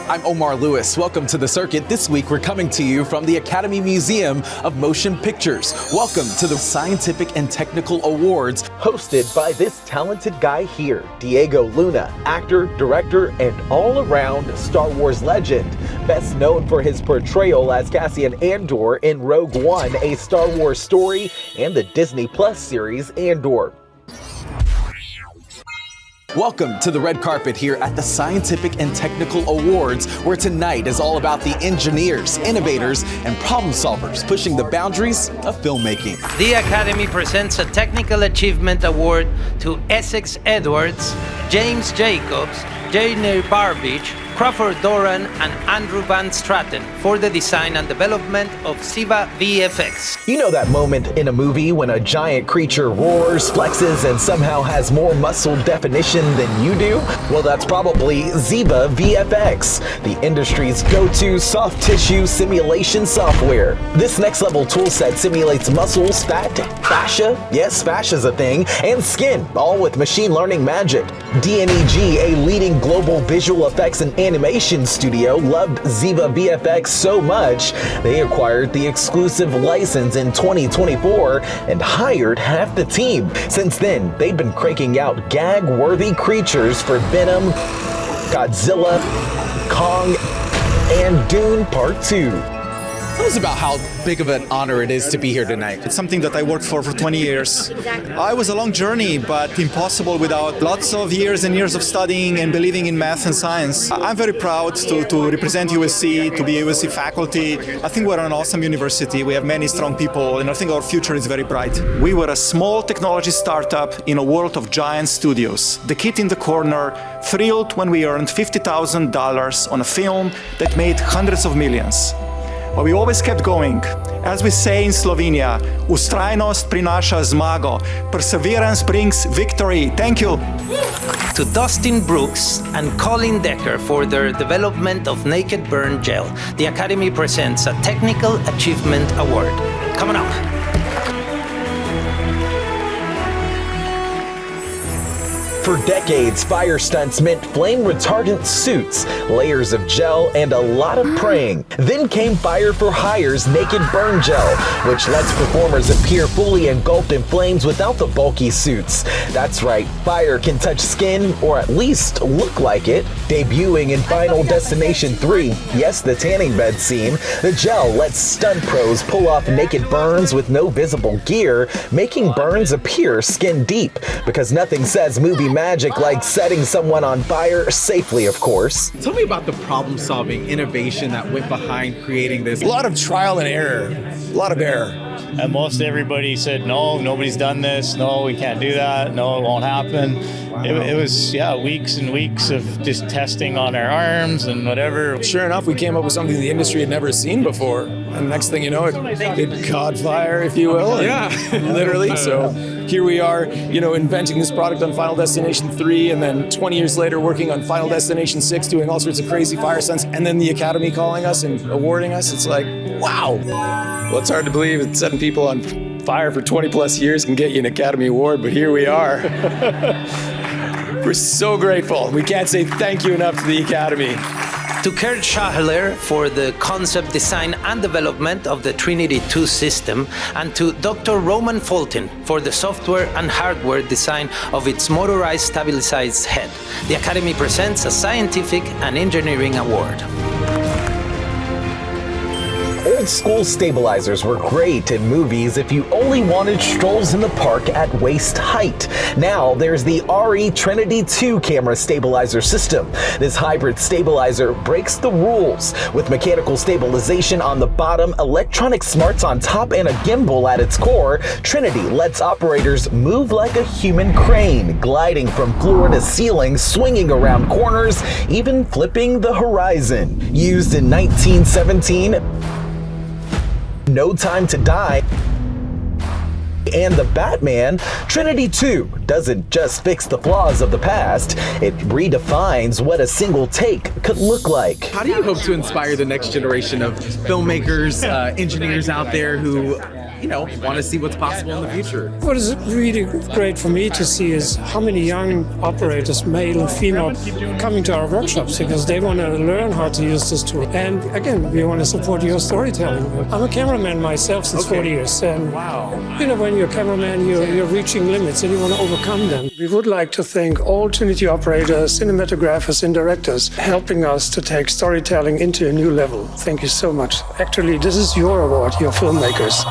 I'm Omar Lewis. Welcome to The Circuit. This week we're coming to you from the Academy Museum of Motion Pictures. Welcome to the Scientific and Technical Awards, hosted by this talented guy here, Diego Luna, actor, director, and all-around Star Wars legend. Best known for his portrayal as Cassian Andor in Rogue One, a Star Wars story, and the Disney Plus series Andor. Welcome to the red carpet here at the Scientific and Technical Awards, where tonight is all about the engineers, innovators, and problem solvers pushing the boundaries of filmmaking. The Academy presents a Technical Achievement Award to Essex Edwards, James Jacobs, Jane Barbich, Crawford Doran, and Andrew Van Straten for the design and development of Ziva VFX. You know that moment in a movie when a giant creature roars, flexes, and somehow has more muscle definition than you do? Well, that's probably Ziva VFX, the industry's go-to soft tissue simulation software. This next-level toolset simulates muscles, fat, fascia, yes, fascia's a thing, and skin, all with machine learning magic. DNEG, a leading global visual effects and animation studio, loved Ziva VFX so much, they acquired the exclusive license in 2024 and hired half the team. Since then, they've been cranking out gag-worthy creatures for Venom, Godzilla, Kong, and Dune Part 2. Tell us about how big of an honor it is to be here tonight. It's something that I worked for 20 years. I was a long journey, but impossible without lots of years and years of studying and believing in math and science. I'm very proud to represent USC, to be USC faculty. I think we're an awesome university. We have many strong people, and I think our future is very bright. We were a small technology startup in a world of giant studios. The kid in the corner, thrilled when we earned $50,000 on a film that made hundreds of millions. But we always kept going. As we say in Slovenia, ustrajnost prinaša zmago. Perseverance brings victory. Thank you. To Dustin Brooks and Colin Decker for their development of Naked Burn Gel, the Academy presents a Technical Achievement Award. Coming up. For decades, fire stunts meant flame-retardant suits, layers of gel, and a lot of praying. Then came Fire for Hire's Naked Burn Gel, which lets performers appear fully engulfed in flames without the bulky suits. That's right, fire can touch skin, or at least look like it. Debuting in Final Destination 3, yes, the tanning bed scene, the gel lets stunt pros pull off naked burns with no visible gear, making burns appear skin deep, because nothing says movie magic like setting someone on fire safely, of course. Tell me about the problem-solving innovation that went behind creating this. A lot of trial and error, a lot of error. And most everybody said, no, nobody's done this. No, we can't do that. No, it won't happen. Wow. It was, weeks and weeks of just testing on our arms and whatever. Sure enough, we came up with something the industry had never seen before. And next thing you know, it caught fire, if you will. Yeah. Literally. So here we are, inventing this product on Final Destination 3, and then 20 years later working on Final Destination 6, doing all sorts of crazy fire stunts, and then the Academy calling us and awarding us. It's like, wow. Well, it's hard to believe that setting people on fire for 20 plus years can get you an Academy Award, but here we are. We're so grateful. We can't say thank you enough to the Academy. To Kurt Schachler for the concept design and development of the Trinity 2 system, and to Dr. Roman Fulton for the software and hardware design of its motorized stabilized head. The Academy presents a Scientific and Engineering Award. Old school stabilizers were great in movies if you only wanted strolls in the park at waist height. Now there's the RE Trinity 2 camera stabilizer system. This hybrid stabilizer breaks the rules. With mechanical stabilization on the bottom, electronic smarts on top, and a gimbal at its core, Trinity lets operators move like a human crane, gliding from floor to ceiling, swinging around corners, even flipping the horizon. Used in 1917, No Time to Die, and The Batman, Trinity 2 doesn't just fix the flaws of the past, it redefines what a single take could look like. How do you hope to inspire the next generation of filmmakers, engineers out there who want to see what's possible in the future. What is really great for me to see is how many young operators, male and female, coming to our workshops because they want to learn how to use this tool. And again, we want to support your storytelling. I'm a cameraman myself since 40 years. And when you're a cameraman, you're reaching limits and you want to overcome them. We would like to thank all Trinity operators, cinematographers, and directors helping us to take storytelling into a new level. Thank you so much. Actually, this is your award, your filmmakers.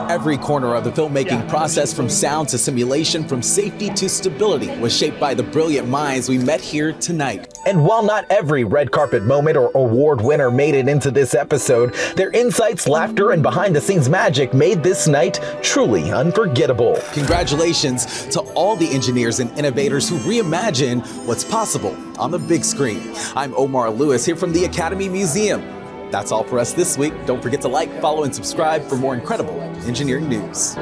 Every corner of the filmmaking process, from sound to simulation, from safety to stability, was shaped by the brilliant minds we met here tonight. And while not every red carpet moment or award winner made it into this episode, their insights, laughter, and behind-the-scenes magic made this night truly unforgettable. Congratulations to all the engineers and innovators who reimagine what's possible on the big screen. I'm Omar Lewis here from the Academy Museum. That's all for us this week. Don't forget to like, follow, and subscribe for more incredible engineering news.